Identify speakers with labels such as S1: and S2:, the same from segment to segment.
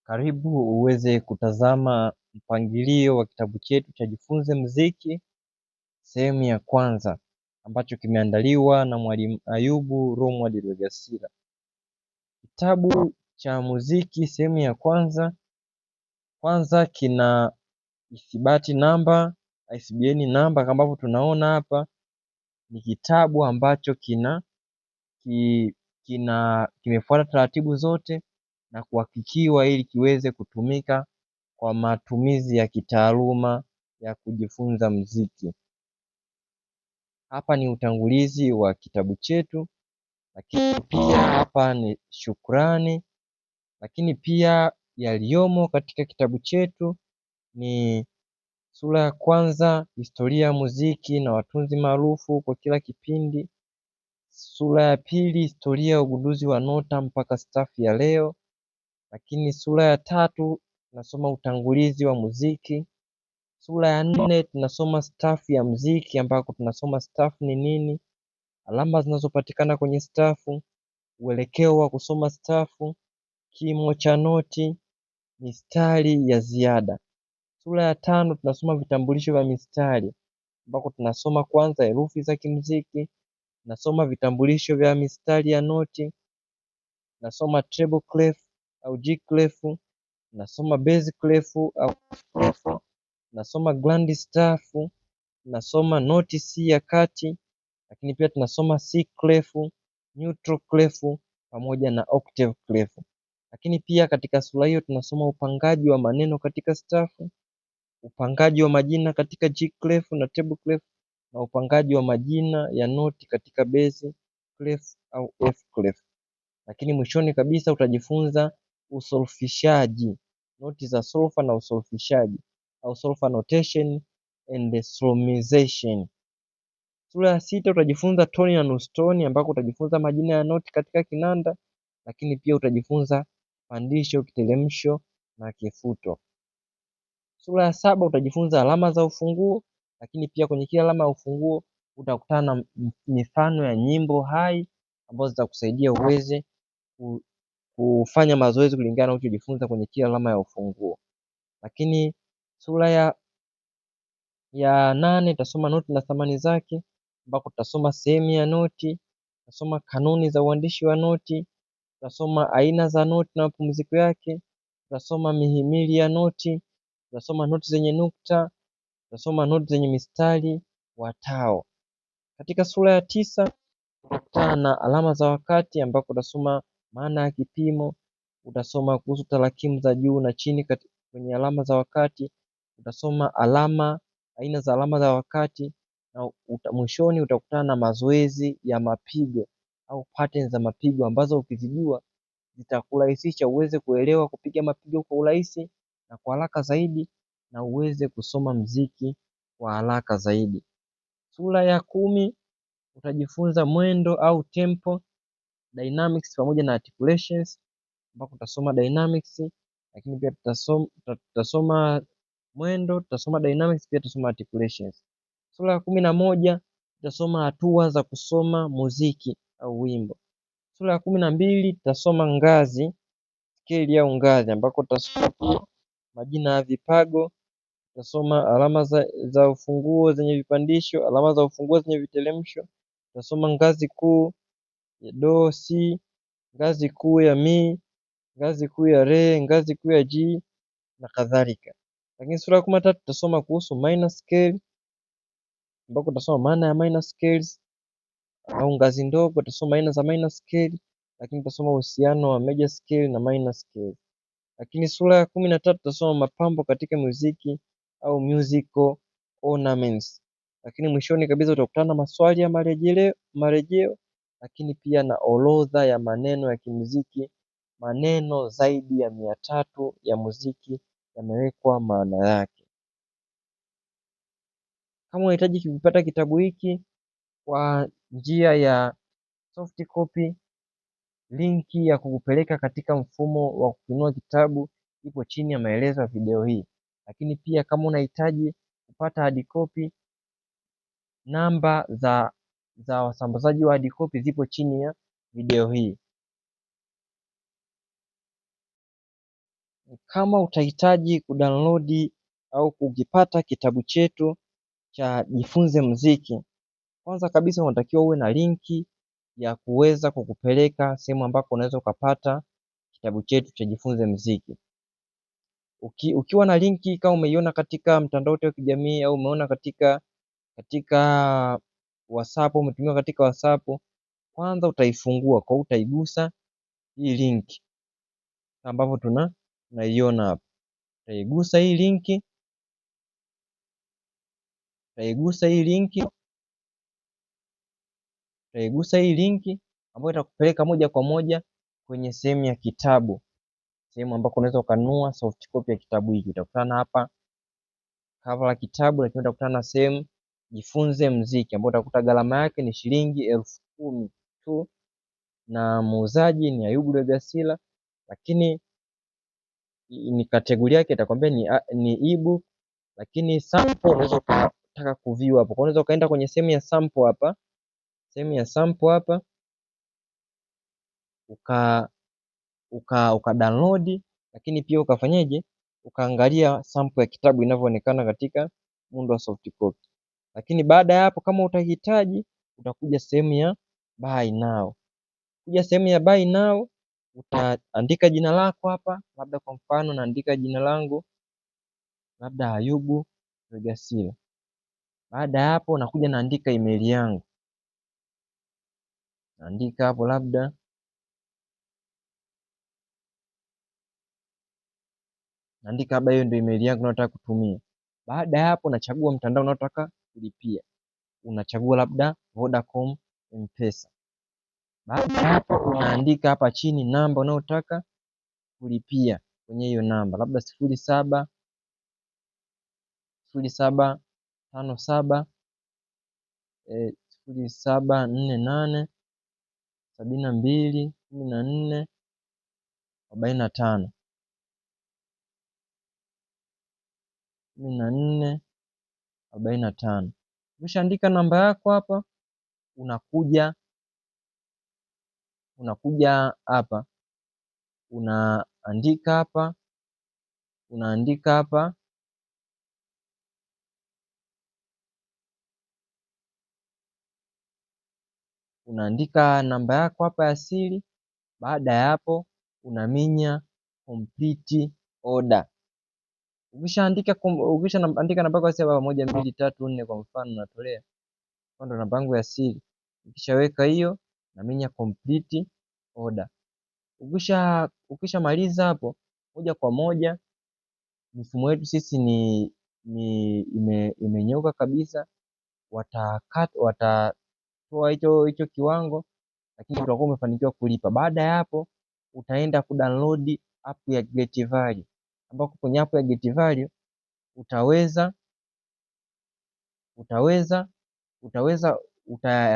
S1: Karibu uweze kutazama mpangilio wa kitabu chetu cha Jifunze Muziki sehemu ya kwanza ambacho kimeandaliwa na Mwalimu Ayubu Romward Rwegasira. Kitabu cha muziki sehemu ya kwanza kina ithibati namba, ISBN namba kama ambavyo tunaona hapa. Ni kitabu ambacho kimefuata taratibu zote na kuhakikiwa ili kiweze kutumika kwa matumizi ya kitaaluma ya kujifunza muziki. Hapa ni utangulizi wa kitabu chetu, lakini pia hapa ni shukrani, lakini pia yaliyomo katika kitabu chetu ni sura ya kwanza, historia ya muziki na watunzi maarufu kwa kila kipindi. Sura ya pili, historia ya ugunduzi wa nota mpaka stafu ya leo. Lakini sura ya tatu tunasoma utangulizi wa muziki. Sura ya nne tunasoma stafu ya muziki ambako tunasoma stafu ni nini, alama zinazopatikana kwenye stafu, uelekeo wa kusoma stafu, kimo cha noti, mistari ya ziada. Sura ya tano tunasoma vitambulisho vya mistari ambako tunasoma kwanza herufi za kimuziki, tunasoma vitambulisho vya mistari ya noti, tunasoma treble clef au G clef, tunasoma bass clef au F clef, tunasoma grand staff, tunasoma noti C ya kati, lakini pia tunasoma C clef, neutral clef pamoja na octave clef. Lakini pia katika sura hiyo tunasoma upangaji wa maneno katika stafu, upangaji wa majina katika G clef na treble clef, na upangaji wa majina ya noti katika bass clef au F clef. Lakini mwishoni kabisa utajifunza usolfishaji, noti za solfa na usolfishaji au solfa notation and solmization. Sura ya sita utajifunza toni na nusu toni ambako utajifunza majina ya noti katika kinanda, lakini pia utajifunza pandisho, kiteremsho na kifuto. Sura ya saba utajifunza alama za ufunguo, lakini pia kwenye kila alama ya ufunguo utakutana na mifano ya nyimbo hai ambazo zitakusaidia uweze kufanya mazoezi kulingana na ulichojifunza kwenye kila alama ya ufunguo. Lakini sura ya nane tutasoma noti na thamani zake, ambako tutasoma sehemu ya noti, tutasoma kanuni za uandishi wa noti, tutasoma aina za noti na mapumziko yake, tutasoma mihimili ya noti, tutasoma noti zenye nukta, tutasoma noti zenye mistari watao. Katika sura ya tisa utakutana na alama za wakati ambako utasoma maana ya kipimo, utasoma kuhusu tarakimu za juu na chini kwenye alama za wakati, utasoma aina za alama za wakati, na mwishoni utakutana na mazoezi ya mapigo au patterns za mapigo ambazo ukizijua zitakurahisisha uweze kuelewa kupiga mapigo kwa urahisi na kwa haraka zaidi, na uweze kusoma muziki kwa haraka zaidi. Sura ya kumi utajifunza mwendo au tempo, dynamics pamoja na articulations, ambapo tutasoma dynamics, lakini pia tutasoma mwendo, tutasoma dynamics, pia tutasoma articulations. Sura ya 11 tutasoma hatua za kusoma muziki au wimbo. Sura ya 12 tutasoma ngazi, scale au ngazi, ambako tutasoma majina ya vipago, tutasoma alama za ufunguo zenye vipandisho, alama za ufunguo zenye viteremsho, tutasoma ngazi kuu ya do C, ngazi kuu ya mi, ngazi kuu ya re, ngazi kuu ya G na kadhalika. Lakini sura ya 13 tutasoma kuhusu minor scale, ambako tutasoma maana ya minor scales au ngazi ndogo, tutasoma aina za minor scale, lakini tutasoma uhusiano wa major scale na minor scale. Lakini sura ya 13 tutasoma mapambo katika muziki au musical ornaments. Lakini mwishoni kabisa utakutana na maswali ya marejeo, lakini pia na orodha ya maneno ya kimuziki. Maneno zaidi ya 300 ya muziki yamewekwa maana yake. Kama unahitaji kupata kitabu hiki kwa njia ya soft copy, linki ya kukupeleka katika mfumo wa kununua kitabu ipo chini ya maelezo ya video hii. Lakini pia kama unahitaji kupata hard copy, namba za wasambazaji wa hard copy zipo chini ya video hii. Kama utahitaji kudownload au kukipata kitabu chetu cha Jifunze Muziki, kwanza kabisa unatakiwa uwe na linki ya kuweza kukupeleka sehemu ambako unaweza ukapata kitabu chetu cha Jifunze Muziki. Ukiwa na linki, kama umeiona katika mtandao wa kijamii au umeona katika WhatsApp, umetumiwa katika WhatsApp, kwanza utaifungua kwa utaigusa hii linki ambapo tunaiona hapa. Utaigusa hii linki, ambayo itakupeleka moja kwa moja kwenye sehemu ya kitabu, sehemu ambako unaweza ukanunua soft copy ya kitabu hiki. Utakutana hapa cover la kitabu, lakini utakutana na sehemu Jifunze Muziki, ambapo utakuta gharama yake ni shilingi 10,000 tu, na muuzaji ni Ayubu Rwegasila, lakini ni kategoria yake itakwambia ni ebook, lakini sample unaweza ukataka kuview hapo. Kwa unaweza ukaenda kwenye sehemu ya sample hapa, uka download, lakini pia ukafanyaje, ukaangalia sample ya kitabu inavyoonekana katika muundo wa soft copy. Lakini baada ya hapo, kama utahitaji, utakuja sehemu ya buy now. Sehemu ya buy now, utaandika jina lako hapa, labda kwa mfano naandika jina langu labda Ayubu Rwegasila. Baada ya hapo, nakuja naandika email yangu, naandika hapo labda hiyo ndio email yangu nataka kutumia. Baada ya hapo, nachagua mtandao unaotaka kulipia, unachagua labda Vodacom, M-Pesa. Baada ya hapo, unaandika hapa chini namba unayotaka kulipia kwenye hiyo namba, labda 0757 0748 72 14 45 14 45. Ukishaandika namba yako hapa, unakuja hapa, unaandika namba yako hapa ya siri. Baada ya hapo, unaminya complete order. Ukishaandika namba yako ya siri 1 2 3 4 kwa mfano natolea, ndo namba yangu ya siri. Ukishaweka hiyo, naminya complete order. Ukishamaliza hapo, moja kwa moja mfumo wetu sisi imenyoka kabisa. Watatoa hicho kiwango, lakini utakuwa umefanikiwa kulipa. Baada ya hapo, utaenda kudownload app ya Get Value, ambako kwenye app ya Get Value uta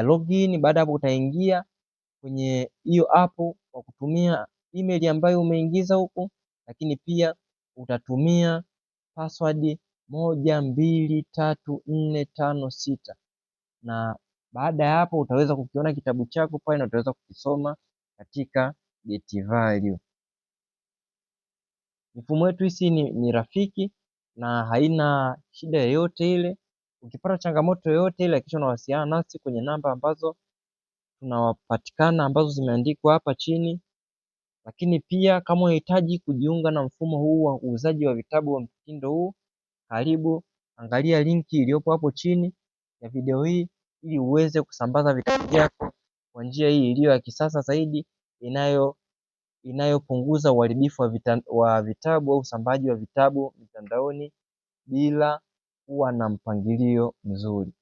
S1: login. Baada hapo, utaingia kwenye hiyo app kwa kutumia email ambayo umeingiza huko, lakini pia utatumia password 123456, na baada ya hapo utaweza kukiona kitabu chako pale na utaweza kukisoma katika Get Value. Mifumo yetu hii ni rafiki na haina shida yoyote ile. Ukipata changamoto yoyote ile, hakikisha unawasiliana nasi kwenye namba ambazo tunawapatikana, ambazo zimeandikwa hapa chini. Lakini pia kama unahitaji kujiunga na mfumo huu wa uuzaji wa vitabu wa mtindo huu, karibu, angalia linki iliyopo hapo chini ya video hii ili uweze kusambaza vitabu vyako kwa njia hii iliyo ya kisasa zaidi, inayopunguza uharibifu wa vitabu au usambazaji wa vitabu mitandaoni bila kuwa na mpangilio mzuri.